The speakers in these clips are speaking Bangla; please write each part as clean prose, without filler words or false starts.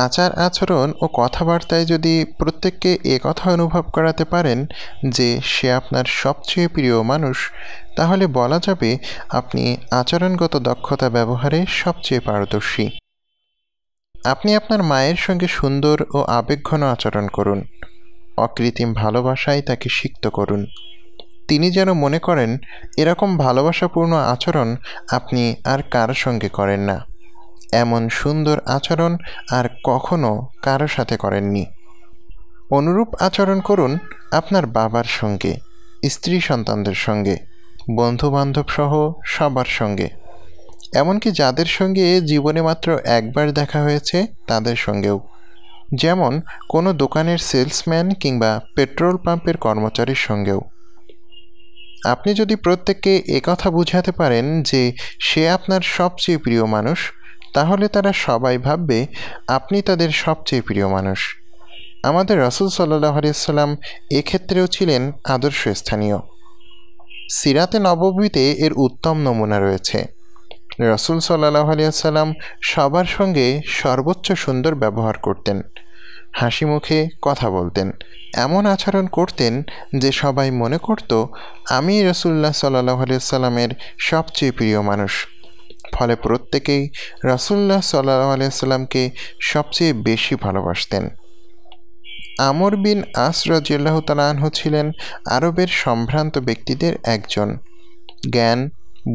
আচার আচরণ ও কথাবার্তায় যদি প্রত্যেককে কথা অনুভব করাতে পারেন যে সে আপনার সবচেয়ে প্রিয় মানুষ, তাহলে বলা যাবে আপনি আচরণগত দক্ষতা ব্যবহারে সবচেয়ে পারদর্শী। আপনি আপনার মায়ের সঙ্গে সুন্দর ও আবেগঘন আচরণ করুন। অকৃত্রিম ভালোবাসায় তাকে সিক্ত করুন। তিনি যেন মনে করেন এরকম ভালোবাসাপূর্ণ আচরণ আপনি আর কার সঙ্গে করেন না। এমন সুন্দর আচরণ আর কখনো কারো সাথে করেননি। অনুরূপ আচরণ করুন আপনার বাবার সঙ্গে, স্ত্রী সন্তানদের সঙ্গে, বন্ধুবান্ধব সহ সবার সঙ্গে, এমনকি যাদের সঙ্গে জীবনে মাত্র একবার দেখা হয়েছে তাদের সঙ্গেও, যেমন কোনো দোকানের সেলসম্যান কিংবা পেট্রোল পাম্পের কর্মচারীর সঙ্গেও। আপনি যদি প্রত্যেককে একথা বুঝাতে পারেন যে সে আপনার সবচেয়ে প্রিয় মানুষ, তাহলে তারা সবাই ভাববে আপনি তাদের সবচেয়ে প্রিয় মানুষ। আমাদের রাসূল সাল্লাল্লাহু আলাইহি সাল্লাম এক্ষেত্রেও ছিলেন আদর্শ স্থানীয়। সিরাতে নববীতে এর উত্তম নমুনা রয়েছে। রাসূল সাল্লাল্লাহু আলাইহি সাল্লাম সবার সঙ্গে সর্বোচ্চ সুন্দর ব্যবহার করতেন, হাসি মুখে কথা বলতেন, এমন আচরণ করতেন যে সবাই মনে করত আমি রাসূলুল্লাহ সাল্লাল্লাহু আলাইহি সাল্লামের সবচেয়ে প্রিয় মানুষ। ফলে প্রত্যেকেই রাসূলুল্লাহ সাল্লাল্লাহু আলাইহি সাল্লামকে সবচেয়ে বেশি ভালোবাসতেন। আমর বিন আস রাদিয়াল্লাহু তাআলা আনহু ছিলেন আরবের সম্ভ্রান্ত ব্যক্তিদের একজন। জ্ঞান,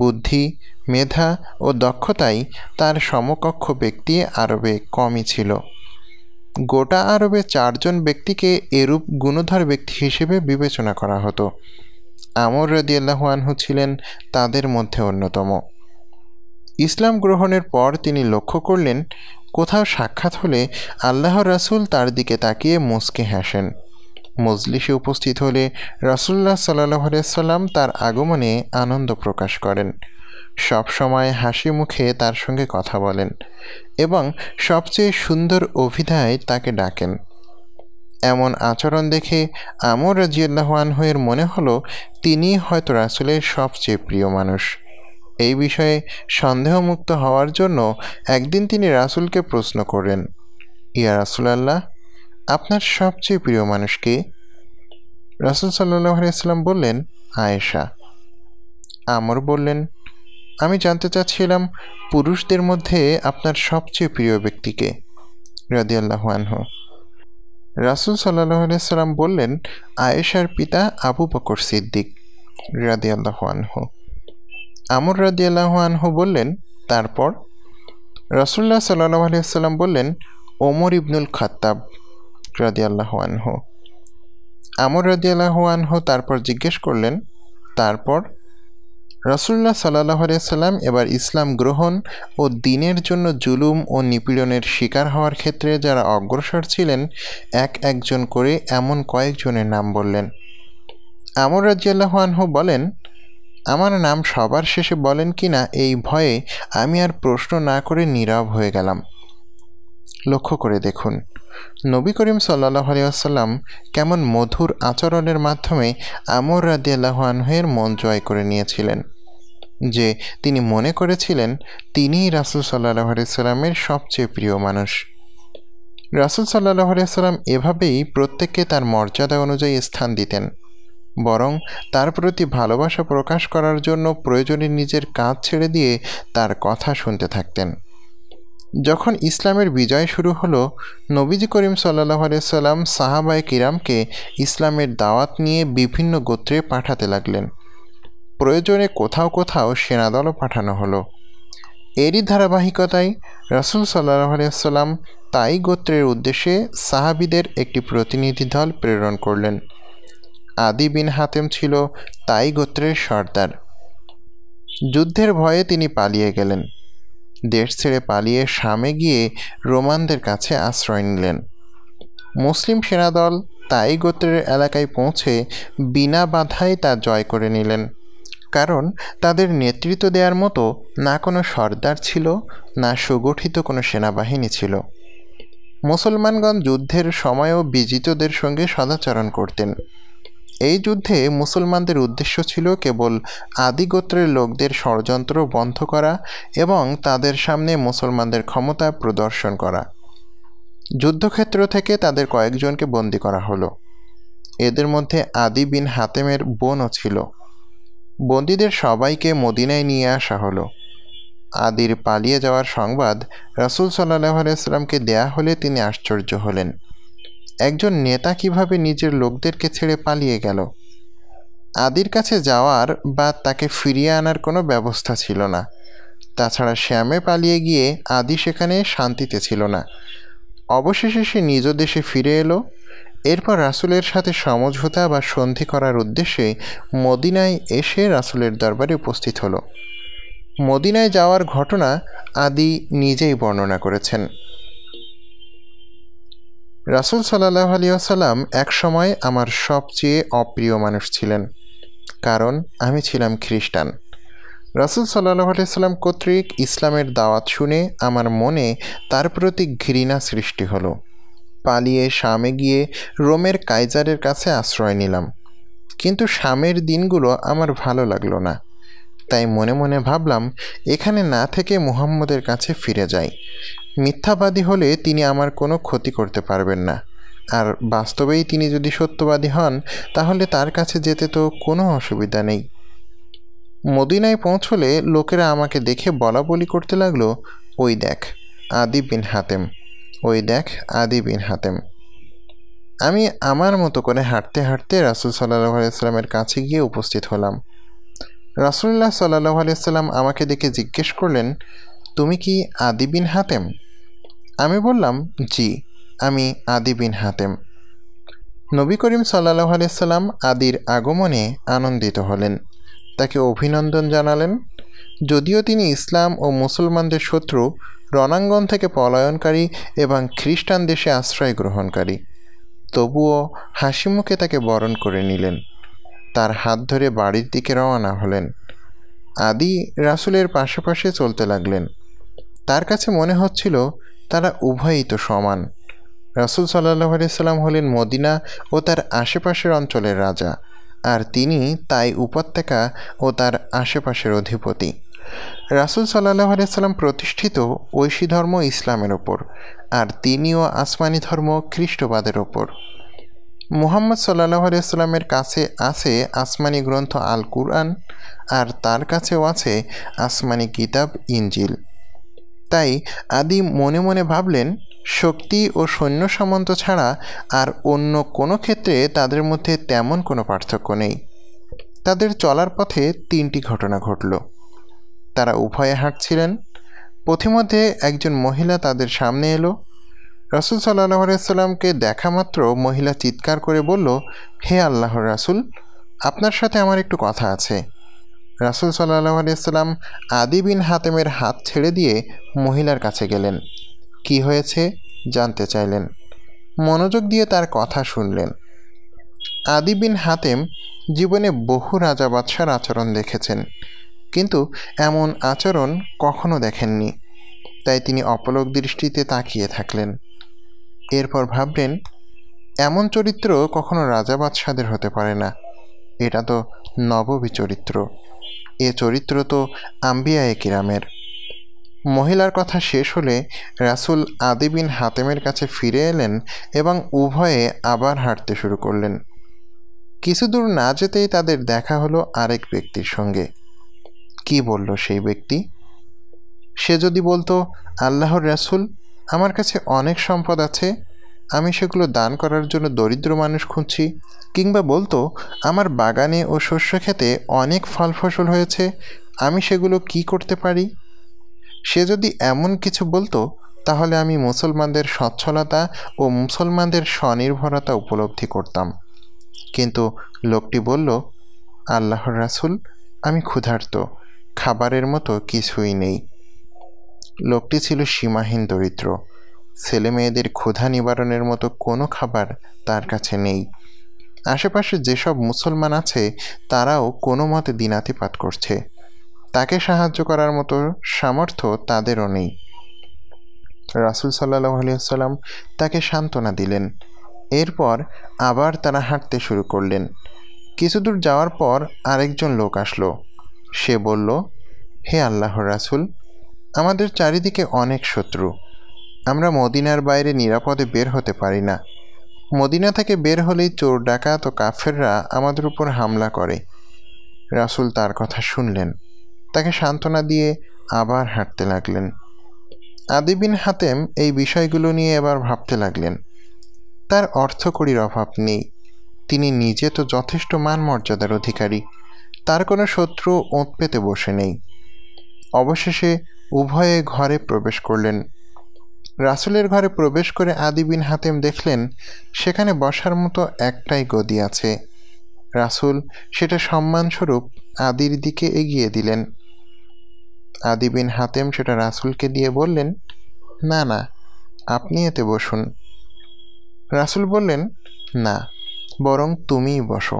বুদ্ধি, মেধা ও দক্ষতায় তার সমকক্ষ ব্যক্তি আরবে কমই ছিল। গোটা আরবে 4 জন ব্যক্তিকে এরূপ গুণধর ব্যক্তি হিসেবে বিবেচনা করা হতো। আমর রাদিয়াল্লাহু আনহু ছিলেন তাদের মধ্যে অন্যতম। ইসলাম গ্রহণের পর তিনি লক্ষ্য করলেন কোথাও সাক্ষাৎ হলে আল্লাহর রাসূল তার দিকে তাকিয়ে মুচকি হাসেন। মজলিসে উপস্থিত হলে রাসূলুল্লাহ সাল্লাল্লাহু আলাইহি সাল্লাম তার আগমনে আনন্দ প্রকাশ করেন, সব সময় হাসি মুখে তার সঙ্গে কথা বলেন এবং সবচেয়ে সুন্দর অভিধায় তাকে ডাকেন। এমন আচরণ দেখে আমর রাদিয়াল্লাহু আনহু এর মনে হলো তিনিই হয়তো রাসূলের সবচেয়ে প্রিয় মানুষ। এই বিষয়ে সন্দেহমুক্ত হওয়ার জন্য একদিন তিনি রাসূলকে প্রশ্ন করেন, ইয়া রাসূলাল্লাহ, আপনার সবচেয়ে প্রিয় মানুষ কে? রাসূল সাল্লাল্লাহু আলাইহি সাল্লাম বললেন, আয়েশা। আমর বললেন, আমি জানতে চাচ্ছিলাম পুরুষদের মধ্যে আপনার সবচেয়ে প্রিয় ব্যক্তিকে রাদিয়াল্লাহু আনহু। রাসূল সাল্লাল্লাহু আলাইহি সাল্লাম বললেন, আয়েশার পিতা আবু বকর সিদ্দিক রাদিয়াল্লাহু আনহু। আমর রাদিয়াল্লাহু আনহু বললেন, তারপর? রাসূলুল্লাহ সাল্লাল্লাহু আলাইহি সাল্লাম বললেন, ওমর ইবনুল খাত্তাব রাদিয়াল্লাহু আনহু। আমর রাদিয়াল্লাহু আনহু তারপর জিজ্ঞেস করলেন, তারপর? রাসূলুল্লাহ সাল্লাল্লাহু আলাইহি সাল্লাম এবার ইসলাম গ্রহণ ও দ্বীনের জন্য জুলুম ও নিপীড়নের শিকার হওয়ার ক্ষেত্রে যারা অগ্রসর ছিলেন একজন করে এমন কয়েকজনের নাম বললেন। আমর রাদিয়াল্লাহু আনহু বলেন, আমার নাম সবার শেষে বলেন কিনা এই ভয়ে আমি আর প্রশ্ন না করে নীরব হয়ে গেলাম। লক্ষ্য করে দেখুন, নবী করিম সাল্লাল্লাহু আলাইহি ওয়াসাল্লাম কেমন মধুর আচরণের মাধ্যমে আমর রাদিয়াল্লাহু আনহু-এর মন জয় করে নিয়েছিলেন, যে তিনি মনে করেছিলেন তিনিই রাসূল সাল্লাল্লাহু আলাইহি সাল্লামের সবচেয়ে প্রিয় মানুষ। রাসূল সাল্লাল্লাহু আলাইহি সাল্লাম এভাবেই প্রত্যেককে তার মর্যাদা অনুযায়ী স্থান দিতেন, বরং তার প্রতি ভালোবাসা প্রকাশ করার জন্য প্রয়োজনে নিজের কাজ ছেড়ে দিয়ে তার কথা শুনতে থাকতেন। যখন ইসলামের বিজয় শুরু হলো, নবীজি করিম সাল্লাল্লাহু আলাইহি সাল্লাম সাহাবায়ে কিরামকে ইসলামের দাওয়াত নিয়ে বিভিন্ন গোত্রে পাঠাতে লাগলেন। প্রয়োজনে কোথাও কোথাও সেনাদলও পাঠানো হলো। এরই ধারাবাহিকতায় রাসূল সাল্লাল্লাহু আলাইহি সাল্লাম তাই গোত্রের উদ্দেশ্যে সাহাবীদের একটি প্রতিনিধি দল প্রেরণ করলেন। আদি বিন হাতেম ছিল তাই গোত্রের সর্দার। যুদ্ধের ভয়ে তিনি পালিয়ে গেলেন। দেশ ছেড়ে পালিয়ে শামে গিয়ে রোমানদের কাছে আশ্রয় নিলেন। মুসলিম সেনাদল তাই গোত্রের এলাকায় পৌঁছে বিনা বাধায় তা জয় করে নিলেন, কারণ তাদের নেতৃত্ব দেওয়ার মতো না কোনো সর্দার ছিল, না সুগঠিত কোনো সেনাবাহিনী ছিল। মুসলমানগণ যুদ্ধের সময়ও বিজিতদের সঙ্গে সদাচরণ করতেন। এই যুদ্ধে মুসলমানদের উদ্দেশ্য ছিল কেবল আদি গোত্রের লোকদের ষড়যন্ত্র বন্ধ করা এবং তাদের সামনে মুসলমানদের ক্ষমতা প্রদর্শন করা। যুদ্ধক্ষেত্র থেকে তাদের কয়েকজনকে বন্দী করা হলো। এদের মধ্যে আদি বিন হাতেমের বোনও ছিল। বন্দীদের সবাইকে মদিনায় নিয়ে আসা হলো। আদির পালিয়ে যাওয়ার সংবাদ রাসূল সাল্লাল্লাহু আলাইহি ওয়াসাল্লামকে দেয়া হলে তিনি আশ্চর্য হলেন। একজন নেতা কিভাবে নিজের লোকদেরকে ছেড়ে পালিয়ে গেল? আদির কাছে যাওয়ার বা তাকে ফিরিয়ে আনার কোনো ব্যবস্থা ছিল না। তাছাড়া শ্যামে পালিয়ে গিয়ে আদি সেখানে শান্তিতে ছিল না। অবশেষে সে নিজ দেশে ফিরে এলো। এরপর রাসূলের সাথে সমঝোতা বা সন্ধি করার উদ্দেশ্যে মদিনায় এসে রাসূলের দরবারে উপস্থিত হলো। মদিনায় যাওয়ার ঘটনা আদি নিজেই বর্ণনা করেছেন। রাসূল সাল্লাল্লাহু আলাইহি ওয়াসাল্লাম এক সময় আমার সবচেয়ে অপ্রিয় মানুষ ছিলেন, কারণ আমি ছিলাম খ্রিস্টান। রাসূল সাল্লাল্লাহু আলাইহি ওয়াসাল্লাম কর্তৃক ইসলামের দাওয়াত শুনে আমার মনে তার প্রতি ঘৃণা সৃষ্টি হলো। পালিয়ে শামে গিয়ে রোমের কাইজারের কাছে আশ্রয় নিলাম। কিন্তু শামের দিনগুলো আমার ভালো লাগলো না। তাই মনে মনে ভাবলাম, এখানে না থেকে মুহাম্মদের কাছে ফিরে যাই। মিথ্যাবাদী হলে তিনি আমার কোনো ক্ষতি করতে পারবেন না, আর বাস্তবেই তিনি যদি সত্যবাদী হন তাহলে তার কাছে যেতে তো কোনো অসুবিধা নেই। মদিনায় পৌঁছলে লোকেরা আমাকে দেখে বলাবলি করতে লাগলো, ওই দেখ আদি বিন হাতেম, ওই দেখ আদি বিন হাতেম। আমি আমার মতো করে হাঁটতে হাঁটতে রাসূল সাল্লাল্লাহু আলাইহি ওয়াসাল্লামের কাছে গিয়ে উপস্থিত হলাম। রাসূলুল্লাহ সাল্লাল্লাহু আলাইহি ওয়াসাল্লাম আমাকে দেখে জিজ্ঞেস করলেন, তুমি কি আদি বিন হাতেম? আমি বললাম, জি, আমি আদি বিন হাতেম। নবী করিম সাল্লাল্লাহু আলাইহি ওয়াসাল্লাম আদির আগমনে আনন্দিত হলেন, তাকে অভিনন্দন জানালেন। যদিও তিনি ইসলাম ও মুসলমানদের শত্রু, রণাঙ্গন থেকে পলায়নকারী এবং খ্রিস্টান দেশে আশ্রয় গ্রহণকারী, তবুও হাসিমুখে তাকে বরণ করে নিলেন। তার হাত ধরে বাড়ির দিকে রওনা হলেন। আদি রাসূলের পাশে পাশে চলতে লাগলেন। তার কাছে মনে হচ্ছিল তারা উভয়ই তো সমান। রাসূল সাল্লাল্লাহু আলাইহি ওয়াসাল্লাম হলেন মদিনা ও তার আশেপাশের অঞ্চলের রাজা, আর তিনি তাই উপত্যকা ও তার আশেপাশের অধিপতি। রাসূল সাল্লাল্লাহু আলাইহি ওয়াসাল্লাম প্রতিষ্ঠিত ঐশী ধর্ম ইসলামের ওপর, আর তিনিও আসমানি ধর্ম খ্রিস্টবাদের ওপর। মুহাম্মদ সাল্লাল্লাহু আলাইহি ওয়াসাল্লামের কাছে আছে আসমানি গ্রন্থ আল কুরআন, আর তার কাছেও আছে আসমানি কিতাব ইনজিল। তাই আদি মনে মনে ভাবলেন, শক্তি ও সৈন্য সামন্ত ছাড়া আর অন্য কোনো ক্ষেত্রে তাদের মধ্যে তেমন কোনো পার্থক্য নেই। তাদের চলার পথে তিনটি ঘটনা ঘটল। তারা উভয়ে হাঁটছিলেন। পথিমধ্যে একজন মহিলা তাদের সামনে এলো। রাসূল সাল্লাল্লাহু আলাইহি ওয়াসাল্লামকে দেখা মাত্র মহিলা চিৎকার করে বলল, হে আল্লাহর রাসূল, আপনার সাথে আমার একটু কথা আছে। রাসূল সাল্লাল্লাহু আলাইহি ওয়াসাল্লাম আদি বিন হাতেমের হাত ছেড়ে দিয়ে মহিলার কাছে গেলেন। কি হয়েছে জানতে চাইলেন। মনোযোগ দিয়ে তার কথা শুনলেন। আদি বিন হাতেম জীবনে বহু রাজা বাদশার আচরণ দেখেছেন, কিন্তু এমন আচরণ কখনো দেখেননি। তাই তিনি অপলক দৃষ্টিতে তাকিয়ে থাকলেন। এরপর ভাবলেন, এমন চরিত্র কখনো রাজা বাদশাদের হতে পারে না। এটা তো নববী চরিত্র। এ চরিত্র তো আম্বিয়ায়ে কিরামের। মহিলার কথা শেষ হলে রাসূল আদি বিন হাতেমের কাছে ফিরে এলেন এবং উভয়ে আবার হাঁটতে শুরু করলেন। কিছু দূর না যেতেই তাদের দেখা হলো আরেক ব্যক্তির সঙ্গে। কি বলল সেই ব্যক্তি? সে যদি বলতো, আল্লাহর রাসূল, আমার কাছে অনেক সম্পদ আছে, আমি সেগুলো দান করার জন্য দরিদ্র মানুষ খুঁজছি, কিংবা বলতো, আমার বাগানে ও শস্য ক্ষেতে অনেক ফল ফসল হয়েছে, আমি সেগুলো কি করতে পারি, সে যদি এমন কিছু বলতো তাহলে আমি মুসলমানদের সচ্ছলতা ও মুসলমানদের স্বনির্ভরতা উপলব্ধি করতাম। কিন্তু লোকটি বলল, আল্লাহর রাসূল, আমি ক্ষুধার্ত, খাবারের মতো কিছুই নেই। লোকটি ছিল সীমাহীন দরিদ্র। ছেলে মেয়েদের ক্ষুধা নিবারণের মতো কোনো খাবার তার কাছে নেই। আশেপাশে যেসব মুসলমান আছে তারাও কোনো মতে দিনাতিপাত করছে। তাকে সাহায্য করার মতো সামর্থ্য তাদেরও নেই। রাসূল সাল্লাল্লাহু আলাইহি ওয়াসাল্লাম তাকে সান্ত্বনা দিলেন। এরপর আবার তারা হাঁটতে শুরু করলেন। কিছু দূর যাওয়ার পর আরেকজন লোক আসলো। সে বলল, হে আল্লাহর রাসূল, আমাদের চারিদিকে অনেক শত্রু। আমরা মদিনার বাইরে নিরাপদে বের হতে পারি না। মদিনা থেকে বের হলেই চোর ডাকাত ও কাফেররা আমাদের উপর হামলা করে। রাসূল তার কথা শুনলেন, তাকে সান্ত্বনা দিয়ে আবার হাঁটতে লাগলেন। আদি বিন হাতেম এই বিষয়গুলো নিয়ে এবার ভাবতে লাগলেন। তার অর্থকড়ির অভাব নেই, তিনি নিজে তো যথেষ্ট মান মর্যাদার অধিকারী, তার কোনো শত্রু ওঁত পেতে বসে নেই। অবশেষে উভয়ে ঘরে প্রবেশ করলেন। রাসূলের ঘরে প্রবেশ করে আদি বিন হাতেম দেখলেন সেখানে বসার মতো একটাই গদি আছে। রাসূল সেটা সম্মানস্বরূপ আদির দিকে এগিয়ে দিলেন। আদি বিন হাতেম সেটা রাসূলকে দিয়ে বললেন, না না, আপনি এতে বসুন। রাসূল বললেন, না, বরং তুমিই বসো।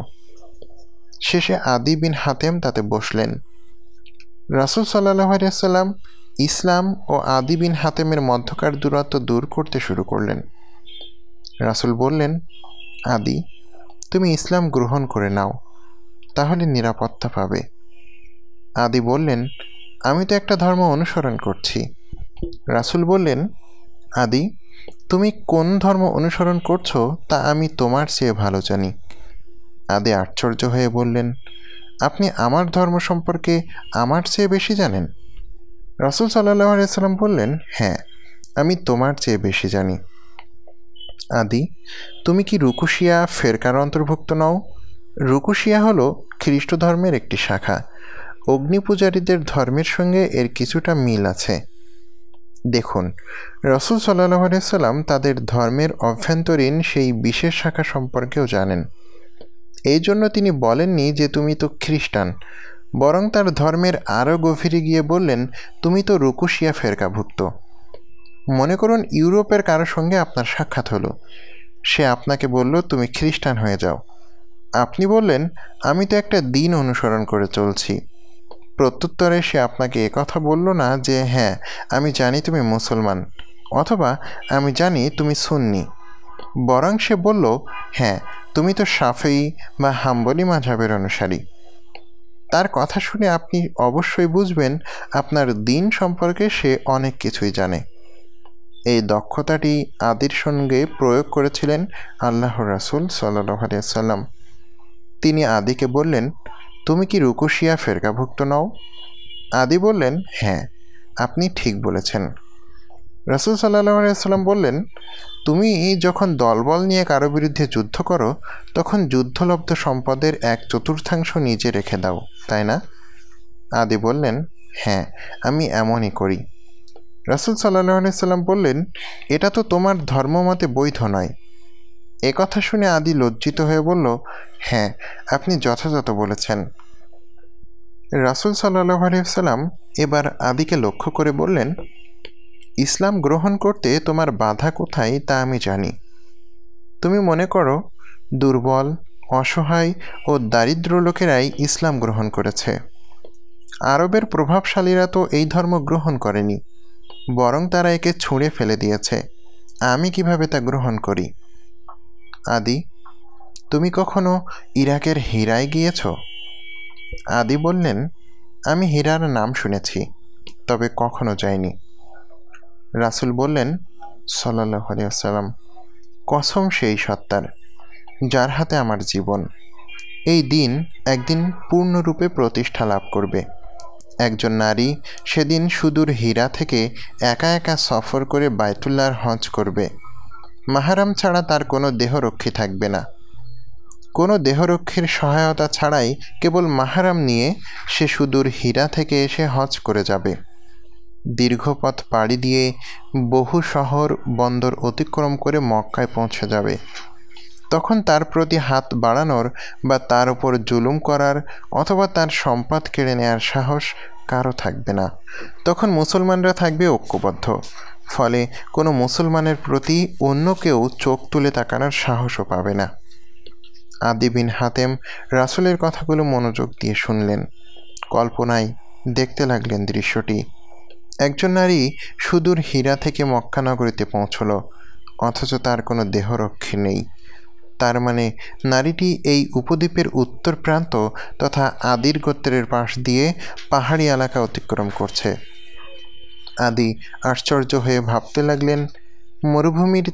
শেষে আদি বিন হাতেম তাতে বসলেন। রাসূল সাল্লাল্লাহু আলাইহি ওয়াসাল্লাম ইসলাম ও আদি বিন হাতেমের মধ্যকার দূরত্ব দূর করতে শুরু করলেন। রাসূল বললেন, আদি, তুমি ইসলাম গ্রহণ করে নাও, তাহলে নিরাপত্তা পাবে। আদি বললেন, আমি তো একটা ধর্ম অনুসরণ করছি। রাসূল বললেন, আদি, তুমি কোন ধর্ম অনুসরণ করছো তা আমি তোমার চেয়ে ভালো জানি। আদি আশ্চর্য হয়ে বললেন, আপনি আমার ধর্ম সম্পর্কে আমার চেয়ে বেশি জানেন? রাসূল সাল্লাল্লাহু আলাইহি ওয়াসাল্লাম বললেন, হ্যাঁ, আমি তোমার চেয়ে বেশি জানি। আদি, তুমি কি রুকুশিয়া ফেরকার অন্তর্ভুক্ত নও? রুকুশিয়া হলো খ্রিস্ট ধর্মের একটি শাখা। অগ্নিপূজারীদের ধর্মের সঙ্গে এর কিছুটা মিল আছে। দেখুন, রাসূল সাল্লাল্লাহু আলাইহি ওয়াসাল্লাম তাদের ধর্মের অভ্যন্তরীণ সেই বিশেষ শাখা সম্পর্কেও জানেন। এই জন্য তিনি বলেননি যে তুমি তো খ্রিস্টান, বরং তার ধর্মের আরও গভীরে গিয়ে বললেন, তুমি তো রুকুশিয়া ফেরকাভুক্ত। মনে করুন ইউরোপের কারো সঙ্গে আপনার সাক্ষাৎ হলো, সে আপনাকে বলল তুমি খ্রিস্টান হয়ে যাও। আপনি বললেন, আমি তো একটা দিন অনুসরণ করে চলছি। প্রত্যুত্তরে সে আপনাকে একথা বলল না যে হ্যাঁ, আমি জানি তুমি মুসলমান, অথবা আমি জানি তুমি সুন্নি, বরং সে বলল, হ্যাঁ, তুমি তো শাফেঈ বা হাম্বলি মাযহাবের অনুসারী। তার কথা শুনে আপনি অবশ্যই বুঝবেন আপনার দিন সম্পর্কে সে অনেক কিছুই জানে। এই দক্ষতাটি আদির সঙ্গে প্রয়োগ করেছিলেন আল্লাহর রাসূল সাল্লাল্লাহু আলাইহি ওয়াসাল্লাম। তিনি আদিকে বললেন, তুমি কি রুকুশিয়া ফেরকাভুক্ত নও? আদি বললেন, হ্যাঁ, আপনি ঠিক বলেছেন। রাসূল সাল্লাল্লাহু আলাইহি ওয়াসাল্লাম বললেন, তুমি যখন দলবল নিয়ে কারো বিরুদ্ধে যুদ্ধ করো, তখন যুদ্ধলব্ধ সম্পদের 1/4 নিজে রেখে দাও, তাই না? আদি বললেন, হ্যাঁ, আমি এমনই করি। রাসূল সাল্লাল্লাহু আলাইহি ওয়াসাল্লাম বললেন, এটা তো তোমার ধর্মমতে বৈধ নয়। এ কথা শুনে আদি লজ্জিত হয়ে বলল, হ্যাঁ, আপনি যথাযথ বলেছেন। রাসূল সাল্লাল্লাহু আলাইহি ওয়াসাল্লাম এবার আদিকে লক্ষ্য করে বললেন, ইসলাম গ্রহণ করতে তোমার বাধা কোথায় তা আমি জানি। তুমি মনে করো দুর্বল, অসহায় ও দারিদ্র লোকেরাই ইসলাম গ্রহণ করেছে। আরবের প্রভাবশালীরা তো এই ধর্ম গ্রহণ করেনি, বরং তারা একে ছুঁড়ে ফেলে দিয়েছে। আমি কিভাবে তা গ্রহণ করি? আদি, তুমি কখনো ইরাকের হীরায় গিয়েছ? আদি বললেন, আমি হীরার নাম শুনেছি, তবে কখনো যাইনি। রাসূল বললেন, সাল্লাল্লাহু আলাইহি ওয়াসাল্লাম, কসম সেই সত্তার যার হাতে আমার জীবন, এই দিন একদিন পূর্ণরূপে প্রতিষ্ঠা লাভ করবে। একজন নারী সেদিন সুদূর হীরা থেকে একা একা সফর করে বায়তুল্লাহর হজ করবে। মাহরাম ছাড়া তার কোনো দেহরক্ষী থাকবে না। কোনো দেহরক্ষীর সহায়তা ছাড়াই কেবল মাহরাম নিয়ে সে সুদূর হীরা থেকে এসে হজ করে যাবে। দীর্ঘ পথ পাড়ি দিয়ে বহু শহর বন্দর অতিক্রম করে মক্কায় পৌঁছে যাবে। তখন তার প্রতি হাত বাড়ানোর বা তার উপর জুলুম করার অথবা তার সম্পদ কেড়ে নেওয়ার সাহস কারো থাকবে না। তখন মুসলমানরা থাকবে ঐক্যবদ্ধ, ফলে কোনো মুসলমানের প্রতি অন্য কেউ চোখ তুলে তাকানোর সাহসও পাবে না। আদি বিন হাতেম রাসূলের কথাগুলো মনোযোগ দিয়ে শুনলেন, কল্পনায় দেখতে লাগলেন দৃশ্যটি। একজন নারী সুদূর হীরা থেকে মক্কা নগরীতে পৌঁছল, অথচ তার কোনো দেহরক্ষী নেই। তার মানে নারীটি এই উপদ্বীপের উত্তর প্রান্ত তথা আদির গোত্রের পাশ দিয়ে পাহাড়ি এলাকা অতিক্রম করছে। আদি আশ্চর্য হয়ে ভাবতে লাগলেন, মরুভূমির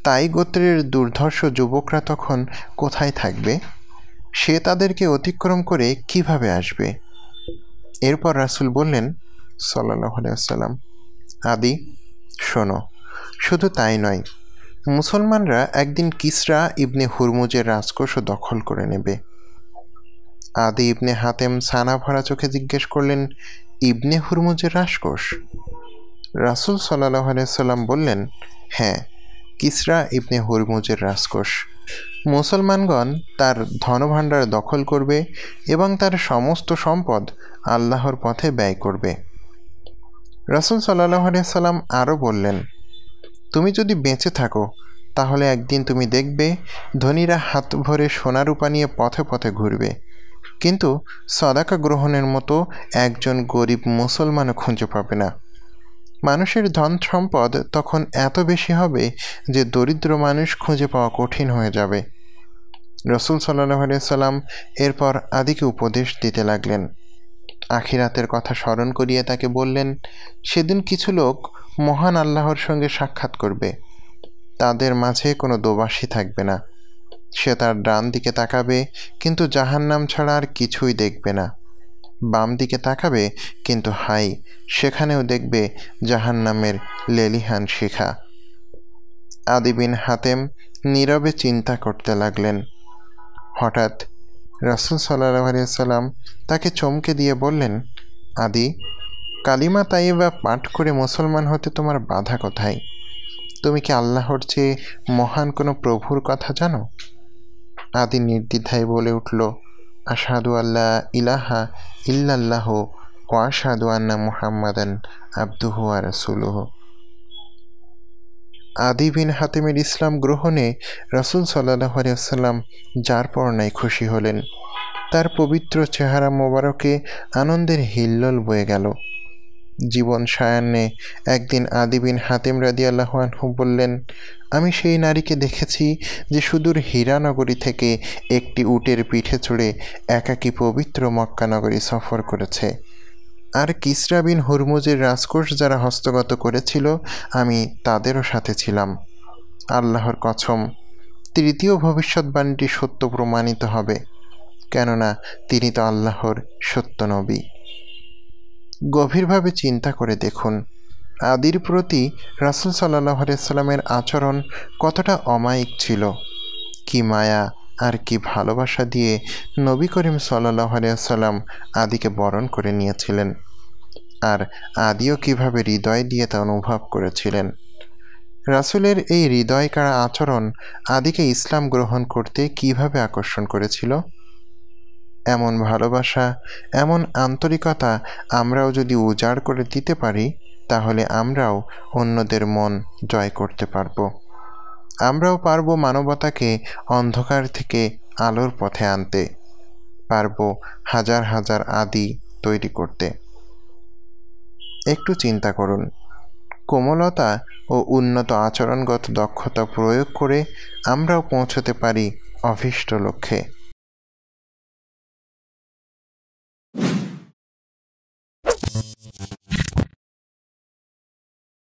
তাই গোত্রের দুর্ধর্ষ যুবকরা তখন কোথায় থাকবে? সে তাদেরকে অতিক্রম করে কিভাবে আসবে? এরপর রাসূল বললেন সাল্লাল্লাহু আলাইহি ওয়াসাল্লাম, আদি শোনো, শুধু তাই নয়, মুসলমানরা একদিন কিসরা ইবনে হুরমুজের রাজকোষও দখল করে নেবে। আদি ইবনে হাতেম ছানা ভরা চোখে জিজ্ঞেস করলেন, ইবনে হুরমুজের রাজকোষ? রাসূল সাল্লাল্লাহু আলাইহি ওয়াসাল্লাম বললেন, হ্যাঁ, কিসরা ইবনে হুরমুজের রাজকোষ। মুসলমানগণ তার ধনভাণ্ডার দখল করবে এবং তার সমস্ত সম্পদ আল্লাহর পথে ব্যয় করবে। রাসূল সাল্লাল্লাহু আলাইহি ওয়াসাল্লাম আরও বললেন, তুমি যদি বেঁচে থাকো তাহলে একদিন তুমি দেখবে ধনীরা হাত ভরে সোনা রূপা নিয়ে পথে পথে ঘুরবে, কিন্তু সদাকা গ্রহণের মতো একজন গরিব মুসলমানও খুঁজে পাবে না। মানুষের ধন সম্পদ তখন এত বেশি হবে যে দরিদ্র মানুষ খুঁজে পাওয়া কঠিন হয়ে যাবে। রাসূল সাল্লাল্লাহু আলাইহি ওয়াসাল্লাম এরপর আদিকে উপদেশ দিতে লাগলেন। আখিরাতের কথা স্মরণ করিয়ে তাকে বললেন, সেদিন কিছু লোক মহান আল্লাহর সঙ্গে সাক্ষাৎ করবে, তাদের মাঝে কোনো দোবাসী থাকবে না। সে তার ডান দিকে তাকাবে কিন্তু জাহান্নাম ছাড়া আর কিছুই দেখবে না, বাম দিকে তাকাবে কিন্তু হাই, সেখানেও দেখবে জাহান্নামের লেলিহান শিখা। আদি বিন হাতেম নীরবে চিন্তা করতে লাগলেন। হঠাৎ রাসূল সাল্লাল্লাহু আলাইহি ওয়াসাল্লাম তাকে চমকে দিয়ে বললেন, আদি, কালিমা তাইয়্যিবা পাঠ করে মুসলমান হতে তোমার বাধা কোথায়? তুমি কি আল্লাহর চেয়ে মহান কোনো প্রভুর কথা জানো? আদি নির্দ্বিধায় বলে উঠল, আশহাদু আল্লা ইলাহা ইল্লাল্লাহ ওয়া আশহাদু আন্না মুহাম্মাদান আবদুহু ওয়া রাসূলুহু। আদি বিন হাতেমের ইসলাম গ্রহণে রাসূল সাল্লাল্লাহু আলাইহি ওয়াসাল্লাম যার পর নাই খুশি হলেন। তার পবিত্র চেহারা মোবারকে আনন্দের হিল্লোল বয়ে গেল। জীবন সায়ান্নে একদিন আদি বিন হাতেম রাদিয়াল্লাহু আনহু বললেন, আমি সেই নারীকে দেখেছি যে সুদূর হীরানগরী থেকে একটি উটের পিঠে চড়ে একাকী পবিত্র মক্কা নগরী সফর করেছে। আর কিসরা বিন হুরমুজের রাজকোষ যারা হস্তগত করেছিল, আমি তাদেরও সাথে ছিলাম। আল্লাহর কসম, তৃতীয় ভবিষ্যৎবাণীটি সত্য প্রমাণিত হবে, কেননা তিনি তো আল্লাহর সত্য নবী। গভীরভাবে চিন্তা করে দেখুন, আদির প্রতি রাসূল সাল্লাল্লাহু আলাইহি ওয়াসাল্লামের আচরণ কতটা অমায়িক ছিল। কি মায়া আর কি ভালোবাসা দিয়ে নবী করিম সাল্লাল্লাহু আলাইহি ওয়াসাল্লাম আদিকে বরণ করে নিয়েছিলেন, আর আদিও কিভাবে হৃদয় দিয়ে তা অনুভব করেছিলেন। রাসূলের এই হৃদয় কাড়া আচরণ আদিকে ইসলাম গ্রহণ করতে কিভাবে আকর্ষণ করেছিল। এমন ভালোবাসা, এমন আন্তরিকতা আমরাও যদি উজাড় করে দিতে পারি, তাহলে আমরাও অন্যদের মন জয় করতে পারব। আমরাও পারব মানবতাকে অন্ধকার থেকে আলোর পথে আনতে, পারব হাজার হাজার আদি তৈরি করতে। একটু চিন্তা করুন, কোমলতা ও উন্নত আচরণগত দক্ষতা প্রয়োগ করে আমরাও পৌঁছতে পারি অভীষ্ট লক্ষ্যে।